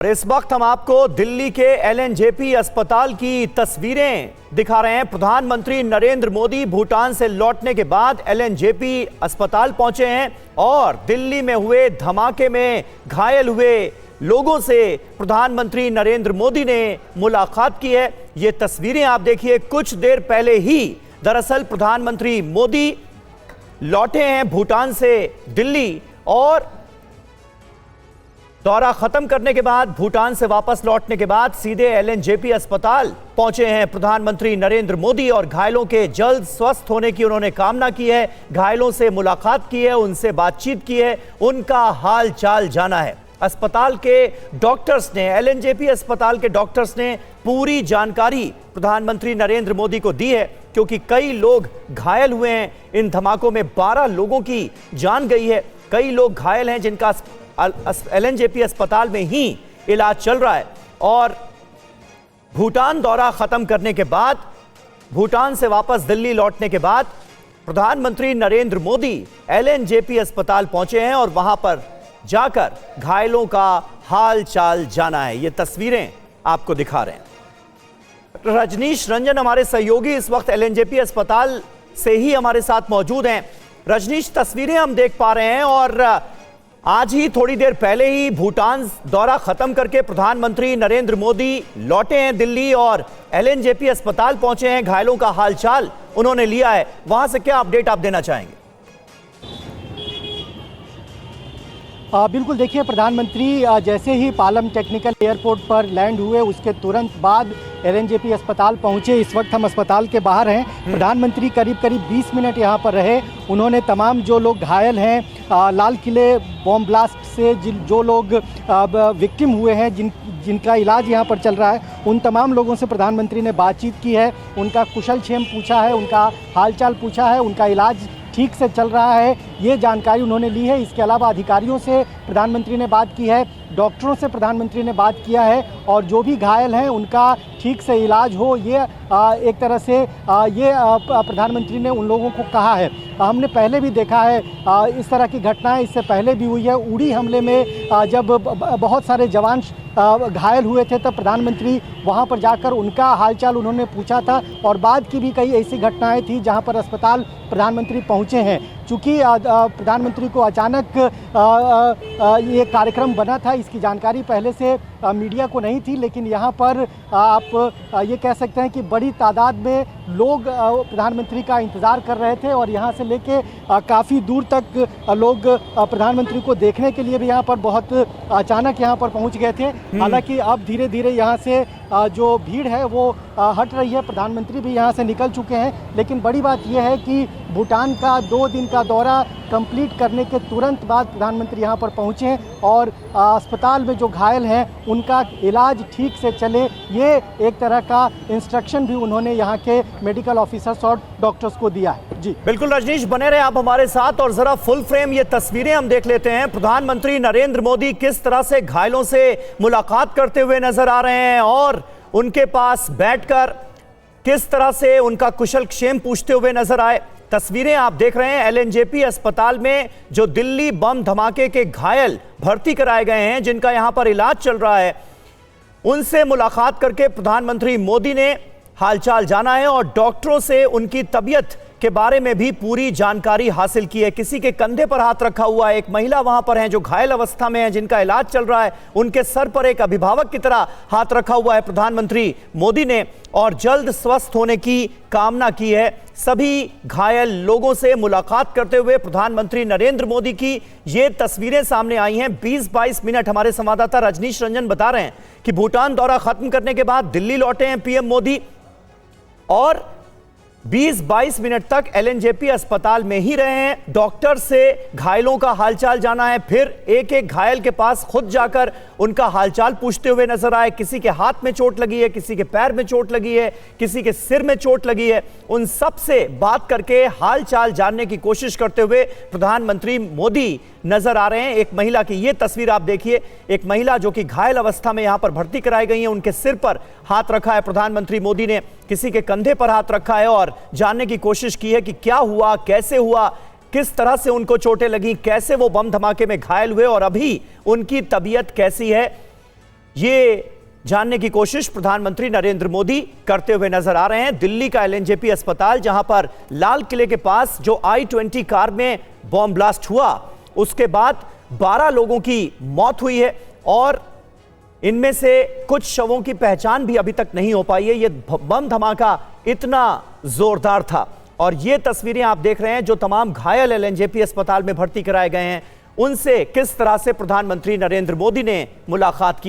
इस वक्त हम आपको दिल्ली के एलएनजेपी अस्पताल की तस्वीरें दिखा रहे हैं। प्रधानमंत्री नरेंद्र मोदी भूटान से लौटने के बाद एलएनजेपी अस्पताल पहुंचे हैं और दिल्ली में हुए धमाके में घायल हुए लोगों से प्रधानमंत्री नरेंद्र मोदी ने मुलाकात की है। ये तस्वीरें आप देखिए, कुछ देर पहले ही दरअसल प्रधानमंत्री मोदी लौटे हैं भूटान से दिल्ली और दौरा खत्म करने के बाद भूटान से वापस लौटने के बाद सीधे एलएनजेपी अस्पताल पहुंचे हैं प्रधानमंत्री नरेंद्र मोदी और घायलों के जल्द स्वस्थ होने की उन्होंने कामना की है। घायलों से मुलाकात की है, उनसे बातचीत की है, उनका हाल चाल जाना है। अस्पताल के डॉक्टर्स ने, एलएनजेपी अस्पताल के डॉक्टर्स ने पूरी जानकारी प्रधानमंत्री नरेंद्र मोदी को दी है, क्योंकि कई लोग घायल हुए हैं। इन धमाकों में 12 लोगों की जान गई है, कई लोग घायल हैं जिनका एलएनजेपी अस्पताल में ही इलाज चल रहा है। और भूटान दौरा खत्म करने के बाद, भूटान से वापस दिल्ली लौटने के बाद प्रधानमंत्री नरेंद्र मोदी एलएनजेपी अस्पताल पहुंचे हैं और वहां पर जाकर घायलों का हाल चाल जाना है। ये तस्वीरें आपको दिखा रहे हैं। रजनीश रंजन हमारे सहयोगी इस वक्त एलएनजेपी अस्पताल से ही हमारे साथ मौजूद हैं। रजनीश, तस्वीरें हम देख पा रहे हैं और आज ही थोड़ी देर पहले ही भूटान दौरा खत्म करके प्रधानमंत्री नरेंद्र मोदी लौटे हैं दिल्ली और एलएनजेपी अस्पताल पहुंचे हैं। घायलों का हालचाल उन्होंने लिया है, वहां से क्या अपडेट आप देना चाहेंगे? बिल्कुल, देखिए, प्रधानमंत्री जैसे ही पालम टेक्निकल एयरपोर्ट पर लैंड हुए उसके तुरंत बाद एलएनजेपी अस्पताल पहुंचे। इस वक्त हम अस्पताल के बाहर हैं। प्रधानमंत्री करीब 20 मिनट यहां पर रहे। उन्होंने तमाम जो लोग घायल हैं, लाल किले बॉम्ब ब्लास्ट से जो लोग विक्टिम हुए हैं, जिनका इलाज यहां पर चल रहा है, उन तमाम लोगों से प्रधानमंत्री ने बातचीत की है। उनका कुशल क्षेम पूछा है, उनका हालचाल पूछा है, उनका इलाज ठीक से चल रहा है, ये जानकारी उन्होंने ली है। इसके अलावा अधिकारियों से प्रधानमंत्री ने बात की है, डॉक्टरों से प्रधानमंत्री ने बात किया है और जो भी घायल हैं उनका ठीक से इलाज हो, ये एक तरह से ये प्रधानमंत्री ने उन लोगों को कहा है। हमने पहले भी देखा है इस तरह की घटनाएं, इससे पहले भी हुई है। उड़ी हमले में जब बहुत सारे जवान घायल हुए थे तब प्रधानमंत्री वहां पर जाकर उनका हालचाल उन्होंने पूछा था और बाद की भी कई ऐसी घटनाएं थी जहां पर अस्पताल प्रधानमंत्री पहुंचे हैं। चूँकि प्रधानमंत्री को अचानक ये कार्यक्रम बना था, इसकी जानकारी पहले से मीडिया को नहीं थी, लेकिन यहाँ पर आप ये कह सकते हैं कि बड़ी तादाद में लोग प्रधानमंत्री का इंतज़ार कर रहे थे और यहाँ से लेके काफ़ी दूर तक लोग प्रधानमंत्री को देखने के लिए भी यहाँ पर बहुत अचानक यहाँ पर पहुँच गए थे। हालांकि अब धीरे धीरे यहाँ से जो भीड़ है वो हट रही है। प्रधानमंत्री भी यहाँ से निकल चुके हैं, लेकिन बड़ी बात यह है कि भूटान का 2 दिन का दौरा कंप्लीट करने के तुरंत बाद प्रधानमंत्री यहाँ पर पहुँचे हैं और अस्पताल में जो घायल हैं उनका इलाज ठीक से चले, ये एक तरह का इंस्ट्रक्शन भी उन्होंने यहाँ के मेडिकल ऑफिसर्स और डॉक्टर्स को दिया है। जी बिल्कुल रजनीश, बने रहे आप हमारे साथ और जरा फुल फ्रेम ये तस्वीरें हम देख लेते हैं। प्रधानमंत्री नरेंद्र मोदी किस तरह से घायलों से मुलाकात करते हुए नजर आ रहे हैं और उनके पास बैठकर किस तरह से उनका कुशल क्षेम पूछते हुए नजर आए। तस्वीरें आप देख रहे हैं एलएनजेपी अस्पताल में जो दिल्ली बम धमाके के घायल भर्ती कराए गए हैं, जिनका यहां पर इलाज चल रहा है, उनसे मुलाकात करके प्रधानमंत्री मोदी ने हालचाल जाना है और डॉक्टरों से उनकी तबीयत के बारे में भी पूरी जानकारी हासिल की है। किसी के कंधे पर हाथ रखा हुआ है, एक महिला वहां पर है जो घायल अवस्था में है, जिनका इलाज चल रहा है, उनके सर पर एक अभिभावक की तरह हाथ रखा हुआ है प्रधानमंत्री मोदी ने और जल्द स्वस्थ होने की कामना की है। सभी घायल लोगों से मुलाकात करते हुए प्रधानमंत्री नरेंद्र मोदी की ये तस्वीरें सामने आई हैं। 20-22 मिनट हमारे संवाददाता रजनीश रंजन बता रहे हैं कि भूटान दौरा खत्म करने के बाद दिल्ली लौटे हैं पीएम मोदी और 20-22 मिनट तक एलएनजेपी अस्पताल में ही रहे हैं। डॉक्टर से घायलों का हालचाल जाना है, फिर एक एक घायल के पास खुद जाकर उनका हालचाल पूछते हुए नजर आए। किसी के हाथ में चोट लगी है, किसी के पैर में चोट लगी है, किसी के सिर में चोट लगी है, उन सब से बात करके हालचाल जानने की कोशिश करते हुए प्रधानमंत्री मोदी नजर आ रहे हैं। एक महिला की ये तस्वीर आप देखिए, एक महिला जो कि घायल अवस्था में यहां पर भर्ती कराई गई है, उनके सिर पर हाथ रखा है प्रधानमंत्री मोदी ने, किसी के कंधे पर हाथ रखा है और जानने की कोशिश की है कि क्या हुआ, कैसे हुआ, किस तरह से उनको चोटें लगी, कैसे वो बम धमाके में घायल हुए और अभी उनकी तबीयत कैसी है। ये जानने की कोशिश प्रधानमंत्री नरेंद्र मोदी करते हुए नजर आ रहे हैं। दिल्ली का एलएनजेपी अस्पताल, जहां पर लाल किले के पास जो I-20 कार में बॉम्ब ब्लास्ट हुआ, उसके बाद 12 लोगों की मौत हुई है और इनमें से कुछ शवों की पहचान भी अभी तक नहीं हो पाई है। यह बम धमाका इतना जोरदार था। और ये तस्वीरें आप देख रहे हैं जो तमाम घायल एलएनजेपी अस्पताल में भर्ती कराए गए हैं, उनसे किस तरह से प्रधानमंत्री नरेंद्र मोदी ने मुलाकात की है।